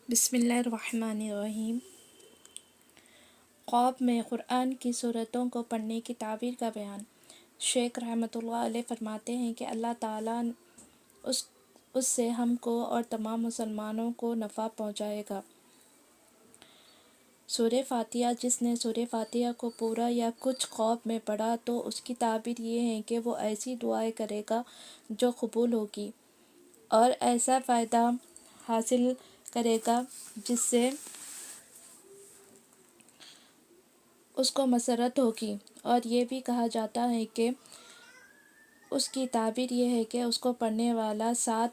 بسم اللہ الرحمن الرحیم۔ خواب میں قرآن کی صورتوں کو پڑھنے کی تعبیر کا بیان۔ شیخ رحمۃ اللہ علیہ فرماتے ہیں کہ اللہ تعالیٰ اس سے ہم کو اور تمام مسلمانوں کو نفع پہنچائے گا۔ سورہ فاتحہ، جس نے سورہ فاتحہ کو پورا یا کچھ خواب میں پڑھا تو اس کی تعبیر یہ ہے کہ وہ ایسی دعائیں کرے گا جو قبول ہوگی اور ایسا فائدہ حاصل کرے گا جس سے اس کو مسرت ہوگی، اور یہ بھی کہا جاتا ہے کہ اس کی تعبیر یہ ہے کہ اس کو پڑھنے والا 7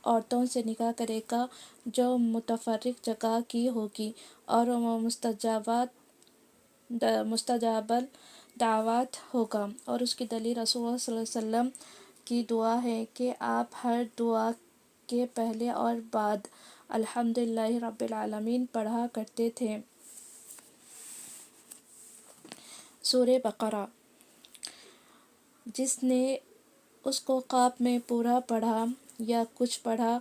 عورتوں سے نکاح کرے گا جو متفرق جگہ کی ہوگی، اور وہ مستجاب دعوات ہوگا۔ اور اس کی دلیل رسول اللہ صلی اللہ علیہ وسلم کی دعا ہے کہ آپ ہر دعا کے پہلے اور بعد الحمدللہ رب العالمین پڑھا کرتے تھے۔ سورہ بقرہ، جس نے اس کو خواب میں پورا پڑھا یا کچھ پڑھا،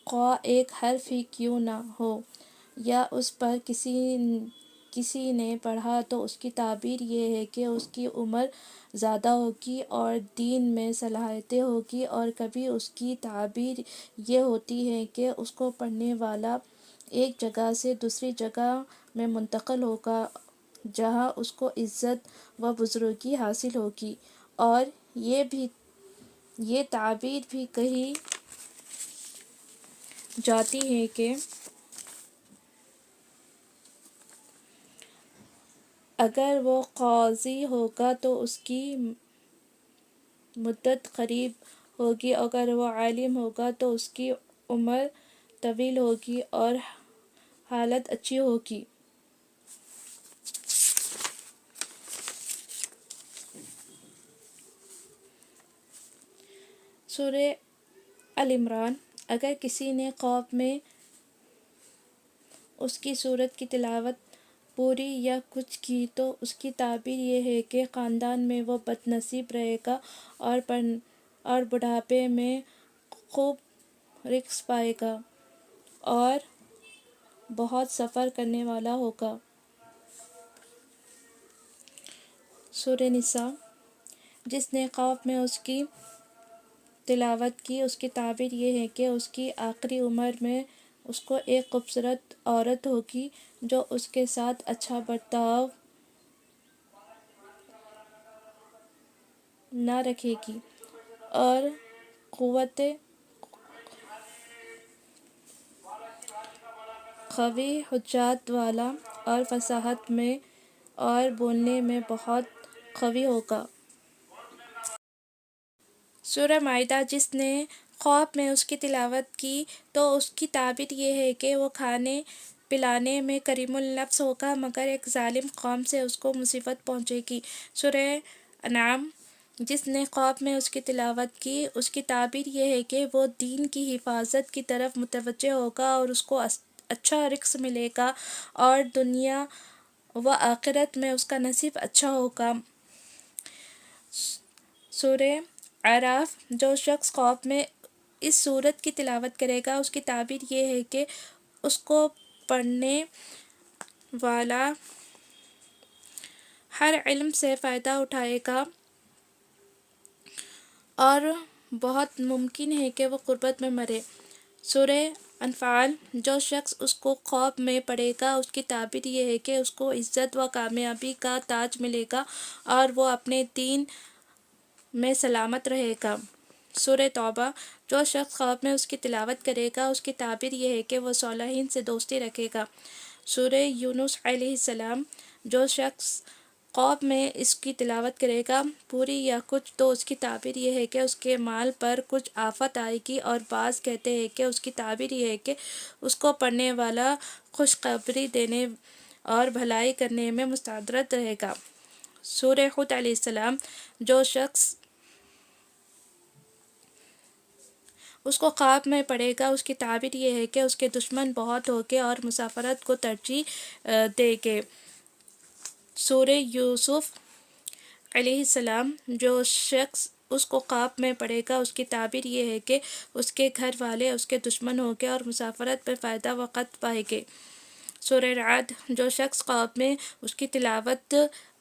خواہ ایک حرف ہی کیوں نہ ہو، یا اس پر کسی نے پڑھا تو اس کی تعبیر یہ ہے کہ اس کی عمر زیادہ ہوگی اور دین میں صلاحیتیں ہوگی، اور کبھی اس کی تعبیر یہ ہوتی ہے کہ اس کو پڑھنے والا ایک جگہ سے دوسری جگہ میں منتقل ہوگا جہاں اس کو عزت و بزرگی حاصل ہوگی۔ اور یہ تعبیر بھی کہی جاتی ہے کہ اگر وہ قاضی ہوگا تو اس کی مدت قریب ہوگی، اگر وہ عالم ہوگا تو اس کی عمر طویل ہوگی اور حالت اچھی ہوگی۔ سورہ آل عمران، اگر کسی نے خواب میں اس کی سورت کی تلاوت پوری یا کچھ کی تو اس کی تعبیر یہ ہے کہ خاندان میں وہ بد نصیب رہے گا اور بڑھاپے میں خوب رزق پائے گا اور بہت سفر کرنے والا ہوگا۔ سورہ نساء، جس نے خواب میں اس کی تلاوت کی، اس کی تعبیر یہ ہے کہ اس کی آخری عمر میں اس کو ایک خوبصورت عورت ہوگی جو اس کے ساتھ اچھا برتاؤ نہ رکھے گی، اور قوت قوی، حجت والا، اور فصاحت میں اور بولنے میں بہت قوی ہوگا۔ سورہ مائدہ، جس نے خواب میں اس کی تلاوت کی تو اس کی تعبیر یہ ہے کہ وہ کھانے پلانے میں کریم النفس ہوگا مگر ایک ظالم قوم سے اس کو مصیبت پہنچے گی۔ سورہ انعام، جس نے خواب میں اس کی تلاوت کی، اس کی تعبیر یہ ہے کہ وہ دین کی حفاظت کی طرف متوجہ ہوگا اور اس کو اچھا رزق ملے گا اور دنیا و آخرت میں اس کا نصیب اچھا ہوگا۔ سورہ اعراف، جو شخص خواب میں اس سورت کی تلاوت کرے گا اس کی تعبیر یہ ہے کہ اس کو پڑھنے والا ہر علم سے فائدہ اٹھائے گا اور بہت ممکن ہے کہ وہ غربت میں مرے۔ سورہ انفال، جو شخص اس کو خواب میں پڑھے گا اس کی تعبیر یہ ہے کہ اس کو عزت و کامیابی کا تاج ملے گا اور وہ اپنے دین میں سلامت رہے گا۔ سورہ توبہ، جو شخص خواب میں اس کی تلاوت کرے گا اس کی تعبیر یہ ہے کہ وہ صالحین سے دوستی رکھے گا۔ سورہ یونس علیہ السلام، جو شخص خواب میں اس کی تلاوت کرے گا پوری یا کچھ تو اس کی تعبیر یہ ہے کہ اس کے مال پر کچھ آفت آئے گی، اور بعض کہتے ہیں کہ اس کی تعبیر یہ ہے کہ اس کو پڑھنے والا خوشخبری دینے اور بھلائی کرنے میں مستعد رہے گا۔ سورہ ہود علیہ السلام، جو شخص اس کو خواب میں پڑھے گا اس کی تعبیر یہ ہے کہ اس کے دشمن بہت ہوگے اور مسافرت کو ترجیح دیں گے۔ سورہ یوسف علیہ السلام، جو شخص اس کو خواب میں پڑے گا اس کی تعبیر یہ ہے کہ اس کے گھر والے اس کے دشمن ہوں گے اور مسافرت پر فائدہ وقت پائیں گے۔ سورہ رعد، جو شخص خواب میں اس کی تلاوت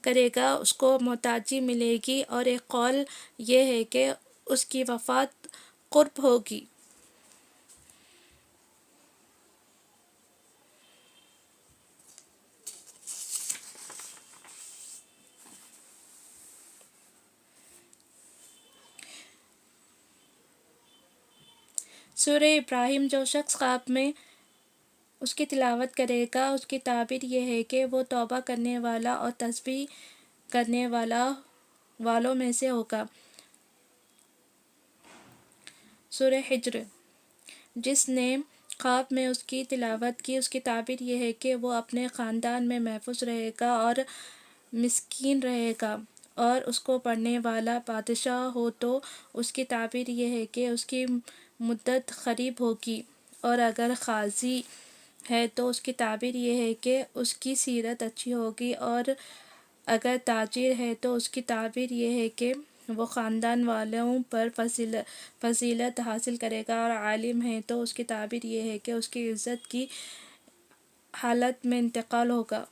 کرے گا اس کو محتاجی ملے گی، اور ایک قول یہ ہے کہ اس کی وفات قرب ہوگی۔ سورہ ابراہیم، جو شخص خواب میں اس کی تلاوت کرے گا اس کی تعبیر یہ ہے کہ وہ توبہ کرنے والا اور تسبیح کرنے والوں میں سے ہوگا۔ سورہ حجر، جس نے خواب میں اس کی تلاوت کی اس کی تعبیر یہ ہے کہ وہ اپنے خاندان میں محفوظ رہے گا اور مسکین رہے گا، اور اس کو پڑھنے والا بادشاہ ہو تو اس کی تعبیر یہ ہے کہ اس کی مدت قریب ہوگی، اور اگر قاضی ہے تو اس کی تعبیر یہ ہے کہ اس کی سیرت اچھی ہوگی، اور اگر تاجر ہے تو اس کی تعبیر یہ ہے کہ وہ خاندان والوں پر فضیلت حاصل کرے گا، اور عالم ہے تو اس کی تعبیر یہ ہے کہ اس کی عزت کی حالت میں انتقال ہوگا۔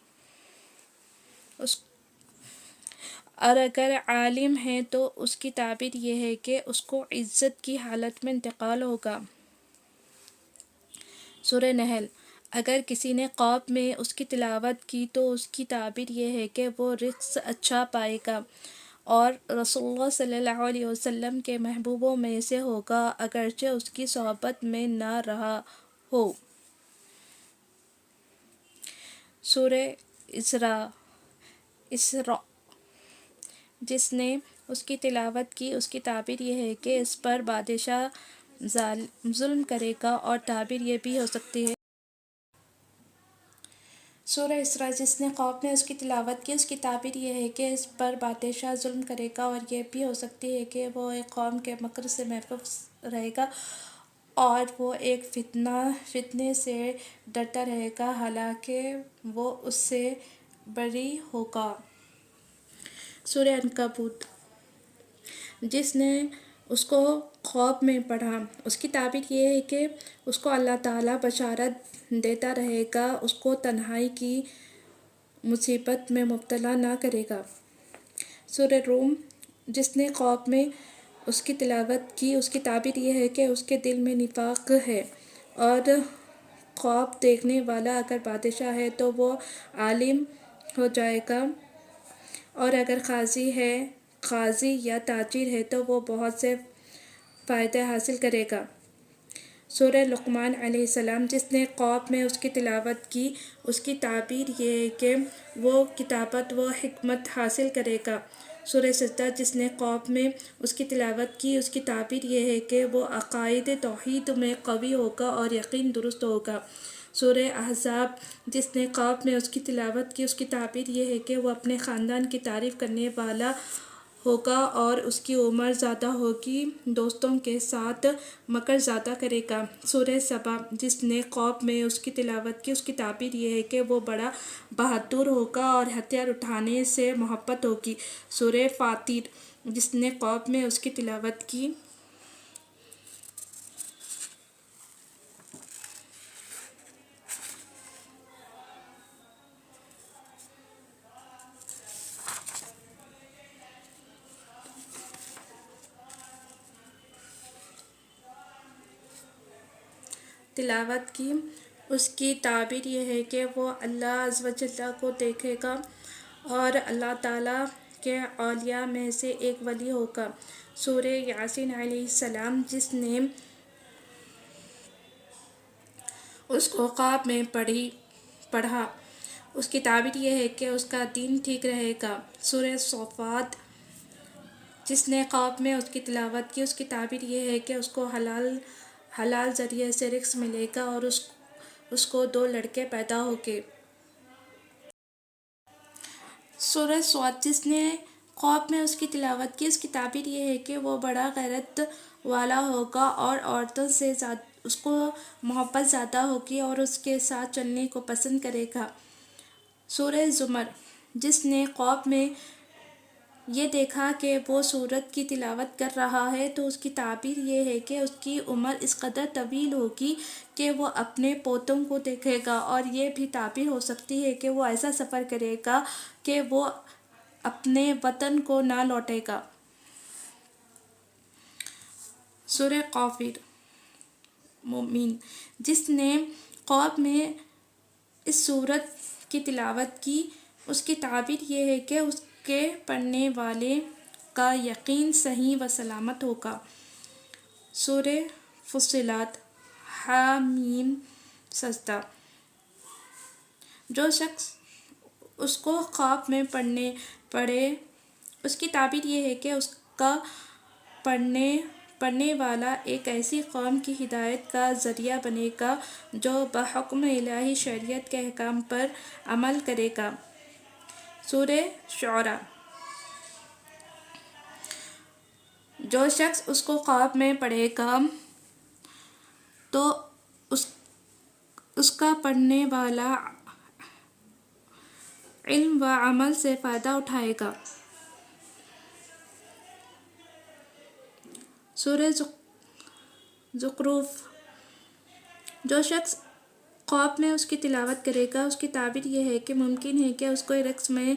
اور اگر عالم ہے تو اس کی تعبیر یہ ہے کہ اس کو عزت کی حالت میں انتقال ہوگا۔ سورہ نحل، اگر کسی نے خواب میں اس کی تلاوت کی تو اس کی تعبیر یہ ہے کہ وہ رزق اچھا پائے گا اور رسول اللہ صلی اللہ علیہ وسلم کے محبوبوں میں سے ہوگا، اگرچہ اس کی صحبت میں نہ رہا ہو۔ سورہ اسراء، جس نے اس کی تلاوت کی اس کی تعبیر یہ ہے کہ اس پر بادشاہ ظلم کرے گا، اور تعبیر یہ بھی ہو سکتی ہے۔ سورہ اسراء، جس نے خواب میں اس کی تلاوت کی اس کی تعبیر یہ ہے کہ اس پر بادشاہ ظلم کرے گا، اور یہ بھی ہو سکتی ہے کہ وہ ایک قوم کے مکر سے محفوظ رہے گا اور وہ ایک فتنے سے ڈرتا رہے گا، حالانکہ وہ اس سے بری ہوگا۔ سورہ عنکبوت، جس نے اس کو خواب میں پڑھا اس کی تعبیر یہ ہے کہ اس کو اللہ تعالیٰ بشارت دیتا رہے گا، اس کو تنہائی کی مصیبت میں مبتلا نہ کرے گا۔ سورہ روم، جس نے خواب میں اس کی تلاوت کی اس کی تعبیر یہ ہے کہ اس کے دل میں نفاق ہے، اور خواب دیکھنے والا اگر بادشاہ ہے تو وہ عالم ہو جائے گا، اور اگر قاضی یا تاجر ہے تو وہ بہت سے فائدے حاصل کرے گا۔ سورہ لقمان علیہ السلام، جس نے خواب میں اس کی تلاوت کی اس کی تعبیر یہ ہے کہ وہ کتابت و حکمت حاصل کرے گا۔ سورہ سجدہ، جس نے خواب میں اس کی تلاوت کی اس کی تعبیر یہ ہے کہ وہ عقائد توحید میں قوی ہوگا اور یقین درست ہوگا۔ سورہ احزاب، جس نے خواب میں اس کی تلاوت کی اس کی تعبیر یہ ہے کہ وہ اپنے خاندان کی تعریف کرنے والا ہوگا اور اس کی عمر زیادہ ہوگی، دوستوں کے ساتھ مکر زیادہ کرے گا۔ سورہ سبا، جس نے خواب میں اس کی تلاوت کی اس کی تعبیر یہ ہے کہ وہ بڑا بہادر ہوگا اور ہتھیار اٹھانے سے محبت ہوگی۔ سورہ فاطر، جس نے خواب میں اس کی تلاوت کی اس کی تعبیر یہ ہے کہ وہ اللہ عز و جل کو دیکھے گا اور اللہ تعالیٰ کے اولیاء میں سے ایک ولی ہوگا۔ سورہ یاسین علیہ السلام، جس نے اس کو خواب میں پڑھا اس کی تعبیر یہ ہے کہ اس کا دین ٹھیک رہے گا۔ سورہ صافات، جس نے خواب میں اس کی تلاوت کی اس کی تعبیر یہ ہے کہ اس کو حلال ذریعے سے رزق ملے گا اور اس کو 2 لڑکے پیدا ہوگے۔ سورہ صاد، جس نے خواب میں اس کی تلاوت کی اس کی تعبیر یہ ہے کہ وہ بڑا غیرت والا ہوگا اور عورتوں سے اس کو محبت زیادہ ہوگی اور اس کے ساتھ چلنے کو پسند کرے گا۔ سورہ زمر، جس نے خواب میں یہ دیکھا کہ وہ سورت کی تلاوت کر رہا ہے تو اس کی تعبیر یہ ہے کہ اس کی عمر اس قدر طویل ہوگی کہ وہ اپنے پوتوں کو دیکھے گا، اور یہ بھی تعبیر ہو سکتی ہے کہ وہ ایسا سفر کرے گا کہ وہ اپنے وطن کو نہ لوٹے گا۔ سورہ غافر مومن، جس نے خواب میں اس سورت کی تلاوت کی، اس کی تعبیر یہ ہے کہ اس کے پڑھنے والے کا یقین صحیح و سلامت ہوگا۔ سورہ فصلت حامیم سجدہ، جو شخص اس کو خواب میں پڑھے، اس کی تعبیر یہ ہے کہ اس کا پڑھنے والا ایک ایسی قوم کی ہدایت کا ذریعہ بنے گا جو بحکم الہی شریعت کے احکام پر عمل کرے گا۔ سورہ شعراء، جو شخص اس کو خواب میں پڑھے گا تو اس کا پڑھنے والا علم و عمل سے فائدہ اٹھائے گا۔ سورہ زخرف، جو شخص خواب میں اس کی تلاوت کرے گا، اس کی تعبیر یہ ہے کہ ممکن ہے کہ اس کو رزق میں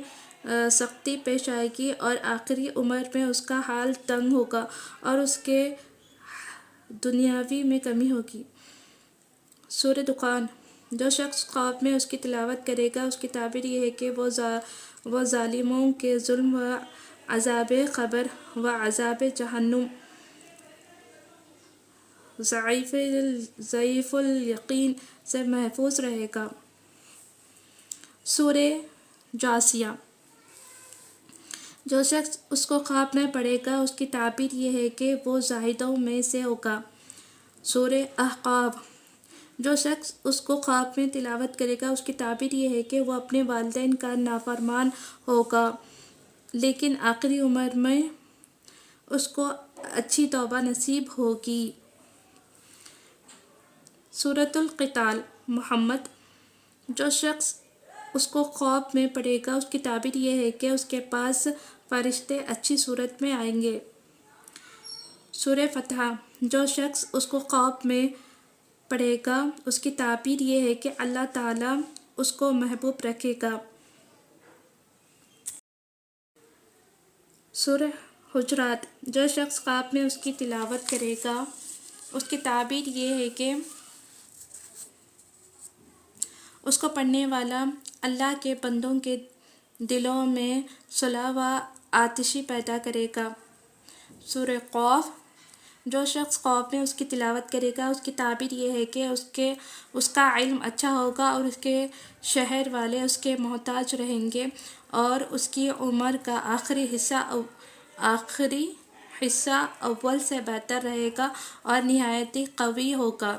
سختی پیش آئے گی اور آخری عمر میں اس کا حال تنگ ہوگا اور اس کے دنیاوی میں کمی ہوگی۔ سورہ دخان، جو شخص خواب میں اس کی تلاوت کرے گا، اس کی تعبیر یہ ہے کہ وہ ظالموں کے ظلم و عذاب قبر و عذاب جہنم ضعیف الیقین سے محفوظ رہے گا۔ سورہ جاثیہ، جو شخص اس کو خواب میں پڑھے گا، اس کی تعبیر یہ ہے کہ وہ زاہدوں میں سے ہوگا۔ سورہ احقاف، جو شخص اس کو خواب میں تلاوت کرے گا، اس کی تعبیر یہ ہے کہ وہ اپنے والدین کا نافرمان ہوگا لیکن آخری عمر میں اس کو اچھی توبہ نصیب ہوگی۔ سورۃ القتال محمد، جو شخص اس کو خواب میں پڑھے گا، اس کی تعبیر یہ ہے کہ اس کے پاس فرشتے اچھی صورت میں آئیں گے۔ سورہ فتح، جو شخص اس کو خواب میں پڑھے گا، اس کی تعبیر یہ ہے کہ اللہ تعالیٰ اس کو محبوب رکھے گا۔ سورہ حجرات، جو شخص خواب میں اس کی تلاوت کرے گا، اس کی تعبیر یہ ہے کہ اس کو پڑھنے والا اللہ کے بندوں کے دلوں میں صلح و آتشی پیدا کرے گا۔ سورہ قاف، جو شخص خواب میں اس کی تلاوت کرے گا، اس کی تعبیر یہ ہے کہ اس کا علم اچھا ہوگا اور اس کے شہر والے اس کے محتاج رہیں گے اور اس کی عمر کا آخری حصہ اول سے بہتر رہے گا اور نہایت ہی قوی ہوگا۔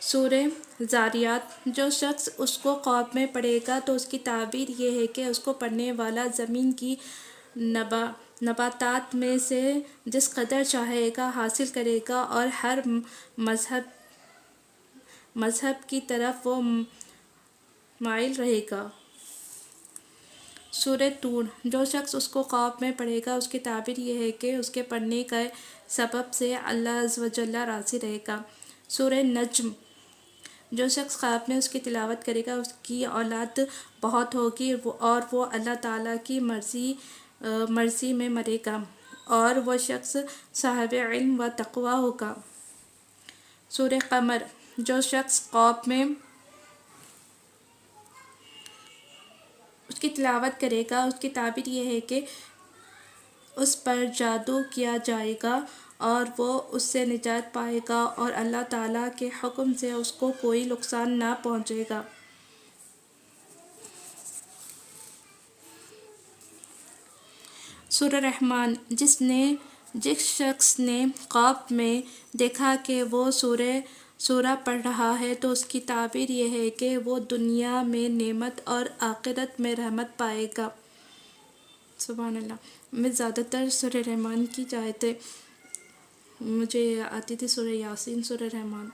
سورہ ذاریات، جو شخص اس کو خواب میں پڑھے گا تو اس کی تعبیر یہ ہے کہ اس کو پڑھنے والا زمین کی نباتات میں سے جس قدر چاہے گا حاصل کرے گا اور ہر مذہب کی طرف وہ مائل رہے گا۔ سورہ طور، جو شخص اس کو خواب میں پڑھے گا، اس کی تعبیر یہ ہے کہ اس کے پڑھنے کے سبب سے اللہ عز و جل راضی رہے گا۔ سورہ نجم، جو شخص خواب میں اس کی تلاوت کرے گا، اس کی اولاد بہت ہوگی اور وہ اللہ تعالیٰ کی مرضی میں مرے گا اور وہ شخص صاحب علم و تقوی ہوگا۔ سورہ قمر، جو شخص خواب میں اس کی تلاوت کرے گا، اس کی تعبیر یہ ہے کہ اس پر جادو کیا جائے گا اور وہ اس سے نجات پائے گا اور اللہ تعالیٰ کے حکم سے اس کو کوئی نقصان نہ پہنچے گا۔ سورہ رحمن، جس شخص نے خواب میں دیکھا کہ وہ سورہ پڑھ رہا ہے تو اس کی تعبیر یہ ہے کہ وہ دنیا میں نعمت اور آخرت میں رحمت پائے گا۔ سبحان اللہ۔ میں زیادہ تر سورہ رحمن کی آیتیں مجھے آتی تھی، سورہ یاسین، سورہ رحمن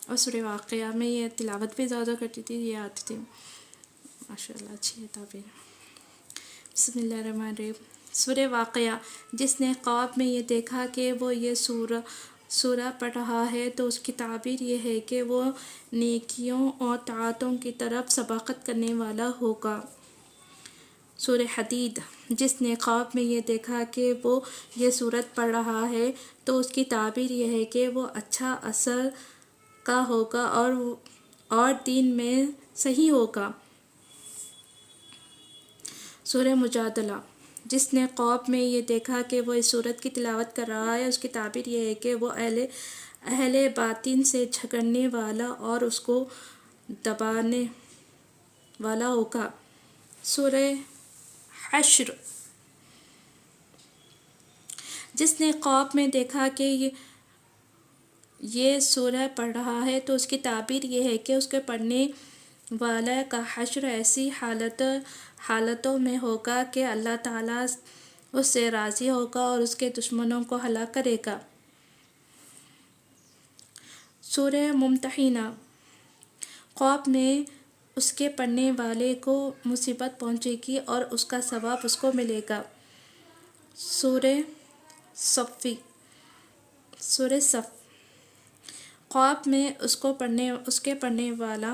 اور سورہ واقعہ میں یہ تلاوت بھی زیادہ کرتی تھی، یہ آتی تھی۔ ماشاء اللہ، اچھی ہے تعبیر۔ بسم اللہ الرحمن الرحیم۔ سورہ واقعہ، جس نے خواب میں یہ دیکھا کہ وہ یہ سورہ پڑھ رہا ہے تو اس کی تعبیر یہ ہے کہ وہ نیکیوں اور طاعتوں کی طرف سبقت کرنے والا ہوگا۔ سورہ حدید، جس نے خواب میں یہ دیکھا کہ وہ یہ سورت پڑھ رہا ہے تو اس کی تعبیر یہ ہے کہ وہ اچھا اثر کا ہوگا اور دین میں صحیح ہوگا۔ سورہ مجادلہ، جس نے خواب میں یہ دیکھا کہ وہ اس سورت کی تلاوت کر رہا ہے، اس کی تعبیر یہ ہے کہ وہ اہل باطن سے جھگڑنے والا اور اس کو دبانے والا ہوگا۔ سورہ حشر، جس نے خواب میں دیکھا کہ یہ سورہ پڑھ رہا ہے تو اس کی تعبیر یہ ہے کہ اس کے پڑھنے والا کا حشر ایسی حالتوں میں ہوگا کہ اللہ تعالیٰ اس سے راضی ہوگا اور اس کے دشمنوں کو ہلاک کرے گا۔ سورہ ممتحنہ، خواب میں اس کے پڑھنے والے کو مصیبت پہنچے گی اور اس کا ثواب اس کو ملے گا۔ سورہ صف، خواب میں اس کے پڑھنے والا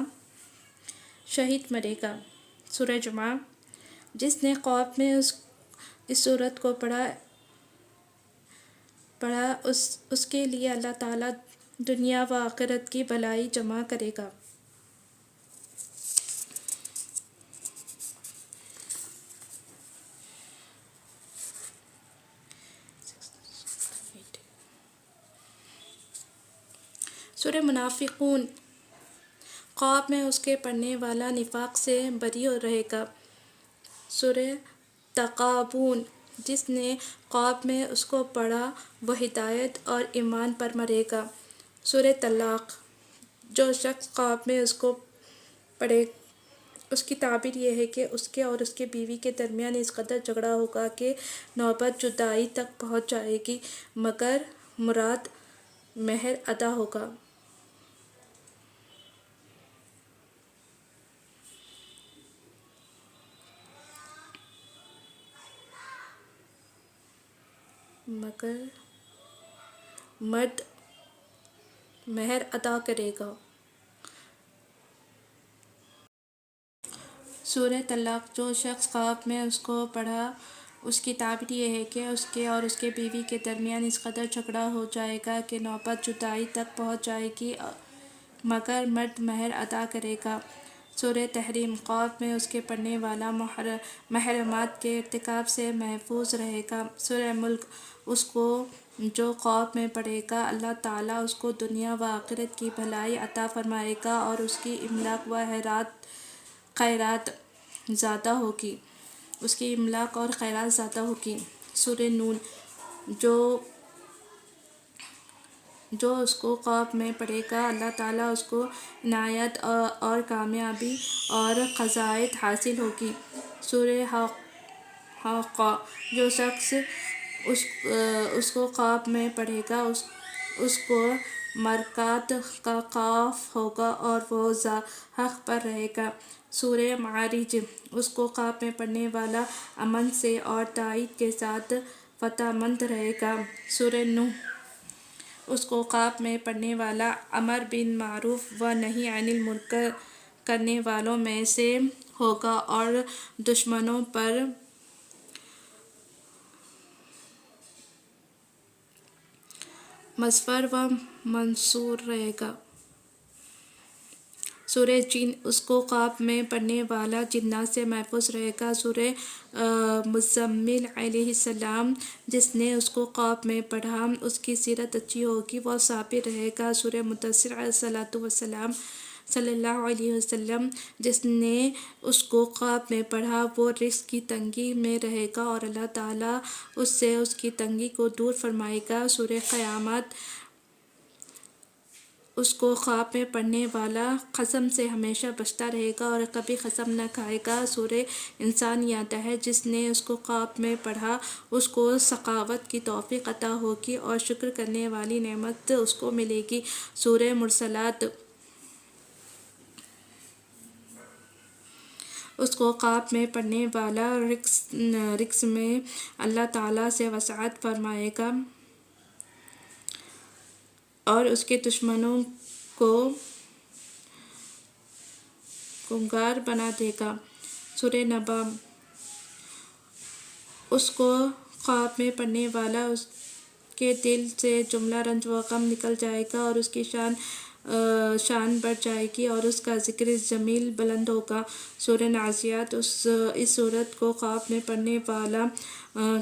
شہید مرے گا۔ سورہ جمعہ، جس نے خواب میں اس سورت کو پڑھا اس کے لیے اللہ تعالیٰ دنیا و آخرت کی بھلائی جمع کرے گا۔ سورہ منافقون، خواب میں اس کے پڑھنے والا نفاق سے بری رہے گا۔ سورہ تغابن، جس نے خواب میں اس کو پڑھا وہ ہدایت اور ایمان پر مرے گا۔ سورہ طلاق، جو شخص خواب میں اس کو پڑھے اس کی تعبیر یہ ہے کہ اس کے اور اس کے بیوی کے درمیان اس قدر جھگڑا ہوگا کہ نوبت جدائی تک پہنچ جائے گی، مگر مراد مہر ادا ہوگا۔ مگر مرد مہر ادا کرے گا۔ سورہ طلاق، جو شخص خواب میں اس کو پڑھا اس کی تعبیر یہ ہے کہ اس کے اور اس کے بیوی کے درمیان اس قدر جھگڑا ہو جائے گا کہ نوبت جدائی تک پہنچ جائے گی، مگر مرد مہر ادا کرے گا۔ سورہ تحریم، خواب میں اس کے پڑھنے والا محرمات کے ارتکاب سے محفوظ رہے گا۔ سورہ ملک، اس کو جو خواب میں پڑھے گا اللہ تعالیٰ اس کو دنیا و آخرت کی بھلائی عطا فرمائے گا اور اس کی املاک و خیرات زیادہ ہوگی۔ سورہ نون، جو اس کو خواب میں پڑھے گا اللہ تعالیٰ اس کو عنایت اور کامیابی اور فضائل حاصل ہوگی۔ سورہ حاقہ، جو شخص اس کو خواب میں پڑھے گا اس کو مرکات کا خوف ہوگا اور وہ حق پر رہے گا۔ سورہ معارج، اس کو خواب میں پڑھنے والا امن سے اور تائید کے ساتھ فتح مند رہے گا۔ سورہ نوح، اس کو خواب میں پڑھنے والا امر بالمعروف و نہی عن المنکر کرنے والوں میں سے ہوگا اور دشمنوں پر مظفر و منصور رہے گا۔ سورہ جن، اس کو خواب میں پڑھنے والا جنات سے محفوظ رہے گا۔ سورہ مزمل علیہ السلام، جس نے اس کو خواب میں پڑھا اس کی سیرت اچھی ہوگی، وہ صابر رہے گا۔ سورہ مدثر صلی اللہ علیہ وسلم، جس نے اس کو خواب میں پڑھا وہ رزق کی تنگی میں رہے گا اور اللہ تعالیٰ اس سے اس کی تنگی کو دور فرمائے گا۔ سورہ قیامت، اس کو خواب میں پڑھنے والا قسم سے ہمیشہ بچتا رہے گا اور کبھی قسم نہ کھائے گا۔ سورہ انسان یہ آتا ہے جس نے اس کو خواب میں پڑھا اس کو سخاوت کی توفیق عطا ہوگی اور شکر کرنے والی نعمت اس کو ملے گی۔ سورہ مرسلات، اس کو خواب میں پڑھنے والا رزق میں اللہ تعالیٰ سے وسعت فرمائے گا اور اس کے دشمنوں کو گنگار بنا دے گا۔ سورہ نبا۔ اس کو خواب میں پڑھنے والا اس کے دل سے جملہ رنج و غم نکل جائے گا اور اس کی شان بڑھ جائے گی اور اس کا ذکر جمیل بلند ہوگا۔ سورہ نازعات۔ اس صورت کو خواب میں پڑھنے والا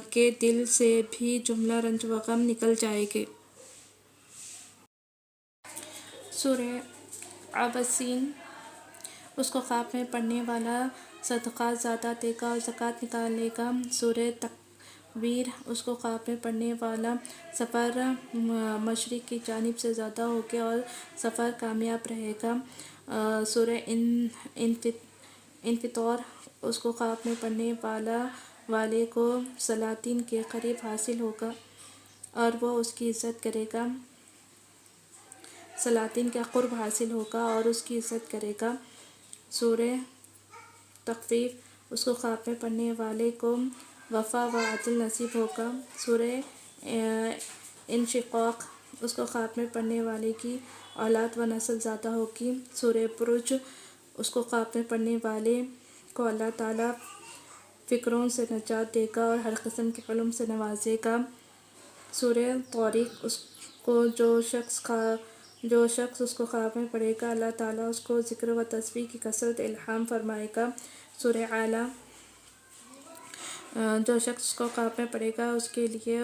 کے دل سے بھی جملہ رنج و غم نکل جائے گے۔ سورہ عباسین۔ اس کو خواب میں پڑھنے والا صدقات زیادہ دے گا اور زکوٰۃ نکالے گا۔ سورہ تکویر۔ اس کو خواب میں پڑھنے والا سفر مشرق کی جانب سے زیادہ ہوگا اور سفر کامیاب رہے گا۔ سورہ انفطار۔ اس کو خواب میں پڑھنے والے کو سلاطین کے قرب حاصل ہوگا اور وہ اس کی عزت کرے گا۔ سلاطین کا قرب حاصل ہوگا اور اس کی عزت کرے گا۔ سورہ تخویف۔ اس کو خواب میں پڑھنے والے کو وفا و عدل نصیب ہوگا۔ سورہ انشقاق۔ اس کو خواب میں پڑھنے والے کی اولاد و نسل زیادہ ہوگی۔ سورہ برج۔ اس کو خواب میں پڑھنے والے کو اللہ تعالیٰ فقروں سے نجات دے گا اور ہر قسم کے علم سے نوازے گا۔ سورہ طارق۔ اس کو جو شخص اس کو خواب میں پڑھے گا اللہ تعالیٰ اس کو ذکر و تسبیح کی کثرت الہام فرمائے گا۔ سورہ اعلیٰ۔ جو شخص اس کو خواب میں پڑھے گا اس کے لیے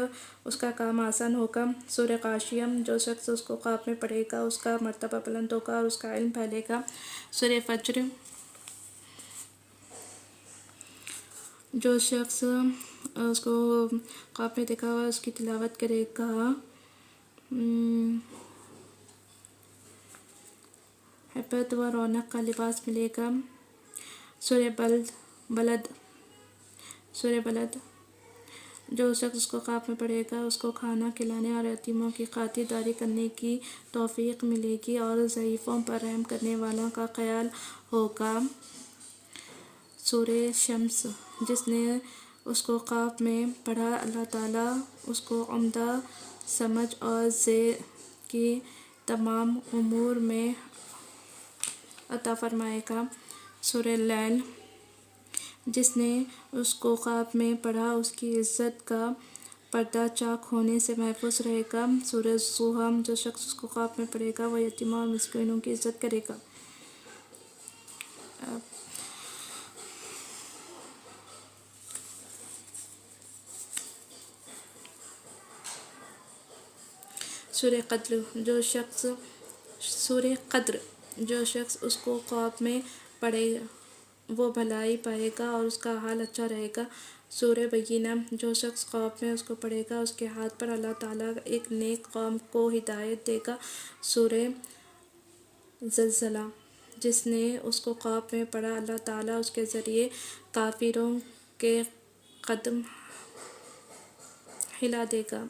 اس کا کام آسان ہوگا۔ سورہ غاشیہ۔ جو شخص اس کو خواب میں پڑھے گا اس کا مرتبہ بلند ہوگا اور اس کا علم پھیلے گا۔ سورہ فجر۔ جو شخص اس کو خواب میں دیکھا ہوا اس کی تلاوت کرے گا حبت و رونق کا لباس ملے گا۔ سورہ بلد۔ سورہ بلد۔ جو شخص اس کو خواب میں پڑھے گا اس کو کھانا کھلانے اور یتیموں کی خاطرداری کرنے کی توفیق ملے گی اور ضعیفوں پر رحم کرنے والوں کا خیال ہوگا۔ سورہ شمس۔ جس نے اس کو خواب میں پڑھا اللہ تعالیٰ اس کو عمدہ سمجھ اور ذہن کی تمام امور میں عطا فرمائے گا۔ سورہ لیل۔ جس نے اس کو خواب میں پڑھا اس کی عزت کا پردہ چاک ہونے سے محفوظ رہے گا۔ سورہ ضحیٰ۔ جو شخص اس کو خواب میں پڑھے گا وہ یتیموں اور مسکینوں کی عزت کرے گا۔ سورہ قدر۔ جو شخص اس کو خواب میں پڑھے وہ بھلائی پائے گا اور اس کا حال اچھا رہے گا۔ سورہ بینہ۔ جو شخص خواب میں اس کو پڑھے گا اس کے ہاتھ پر اللہ تعالیٰ ایک نیک قوم کو ہدایت دے گا۔ سورہ زلزلہ۔ جس نے اس کو خواب میں پڑھا اللہ تعالیٰ اس کے ذریعے کافروں کے قدم ہلا دے گا۔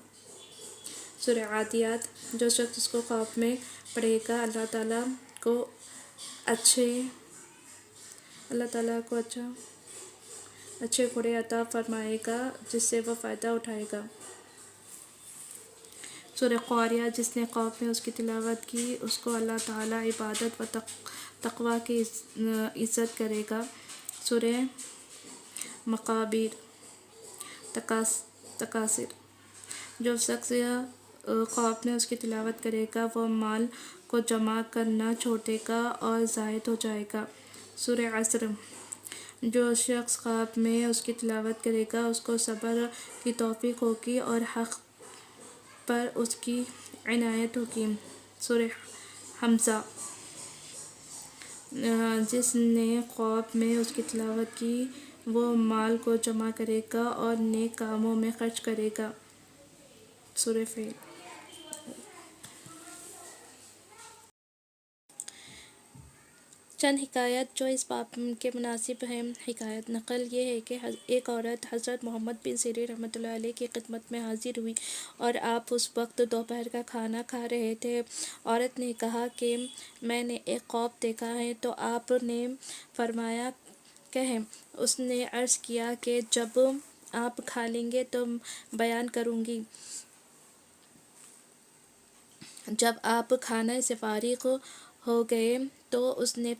سورہ عادیات۔ جو شخص اس کو خواب میں پڑھے گا اللہ تعالیٰ کو اچھے گھوڑے عطا فرمائے گا جس سے وہ فائدہ اٹھائے گا۔ سورہ قاریہ۔ جس نے خواب میں اس کی تلاوت کی اس کو اللہ تعالیٰ عبادت و تقویٰ کی عزت کرے گا۔ سورہ مقابر۔ تکاثر۔ جو شخص خواب میں اس کی تلاوت کرے گا وہ مال کو جمع کرنا چھوڑ دے گا اور زاہد ہو جائے گا۔ سورہ عصر۔ جو شخص خواب میں اس کی تلاوت کرے گا اس کو صبر کی توفیق ہوگی اور حق پر اس کی عنایت ہوگی۔ سورہ حمزہ۔ جس نے خواب میں اس کی تلاوت کی وہ مال کو جمع کرے گا اور نیک کاموں میں خرچ کرے گا۔ سورہ فیل۔ چند حکایات جو اس باب کے مناسب ہیں۔ حکایت نقل یہ ہے کہ ایک عورت حضرت محمد بن سیرین رحمۃ اللہ علیہ کی خدمت میں حاضر ہوئی اور آپ اس وقت دوپہر کا کھانا کھا رہے تھے۔ عورت نے کہا کہ میں نے ایک خواب دیکھا ہے تو آپ نے فرمایا کہیں۔ اس نے عرض کیا کہ جب آپ کھا لیں گے تو بیان کروں گی۔ جب آپ کھانے سے فارغ ہو گئے تو اس نے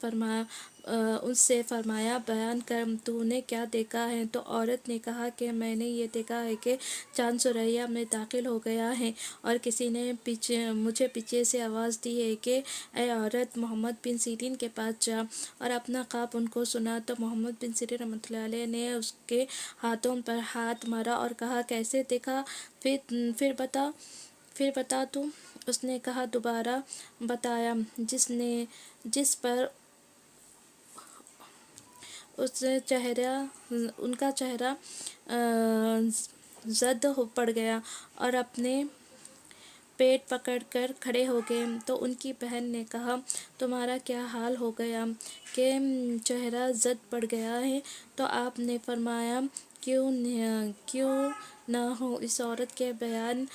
اس سے فرمایا بیان کر تو نے کیا دیکھا ہے؟ تو عورت نے کہا کہ میں نے یہ دیکھا ہے کہ چاند ثریا میں داخل ہو گیا ہے، اور کسی نے مجھے پیچھے سے آواز دی ہے کہ اے عورت، محمد بن سیرین کے پاس جا اور اپنا خواب ان کو سنا۔ تو محمد بن سیرین رحمۃ اللہ علیہ نے اس کے ہاتھوں پر ہاتھ مارا اور کہا کیسے دیکھا، پھر بتا تو۔ اس نے کہا دوبارہ بتایا، جس پر ان کا چہرہ زد پڑ گیا اور اپنے پیٹ پکڑ کر کھڑے ہو گئے۔ تو ان کی بہن نے کہا تمہارا کیا حال ہو گیا کہ چہرہ زد پڑ گیا ہے؟ تو آپ نے فرمایا کیوں نہ ہو، اس عورت کے بیان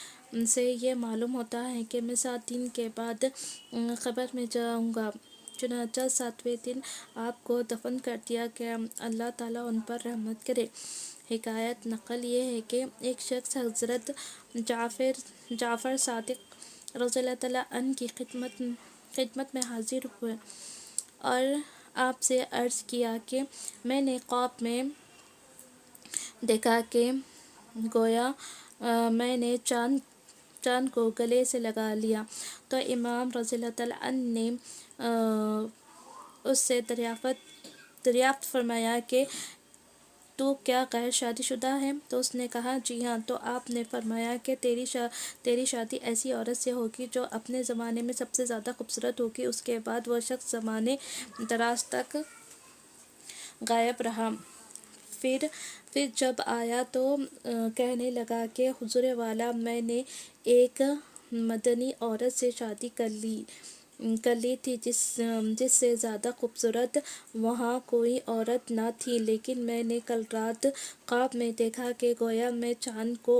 سے یہ معلوم ہوتا ہے کہ میں 7 دن کے بعد قبر میں جاؤں گا۔ چنانچہ 7ویں دن آپ کو دفن کر دیا گیا، اللہ تعالیٰ ان پر رحمت کرے۔ حکایت نقل یہ ہے کہ ایک شخص حضرت جعفر صادق رضی اللہ تعالیٰ عنہ کی خدمت میں حاضر ہوئے اور آپ سے عرض کیا کہ میں نے خواب میں دیکھا کہ گویا میں نے چاند کو گلے سے لگا لیا۔ تو امام رضی اللہ تعالیٰ عنہ نے اس سے دریافت فرمایا کہ تو کیا غیر شادی شدہ ہے؟ تو اس نے کہا جی ہاں۔ تو آپ نے فرمایا کہ تیری شادی ایسی عورت سے ہوگی جو اپنے زمانے میں سب سے زیادہ خوبصورت ہوگی۔ اس کے بعد وہ شخص زمانے دراز تک غائب رہا، پھر جب آیا تو کہنے لگا کہ حضور والا، میں نے ایک مدنی عورت سے شادی کر لی تھی جس سے زیادہ خوبصورت وہاں کوئی عورت نہ تھی، لیکن میں نے کل رات خواب میں دیکھا کہ گویا میں چاند کو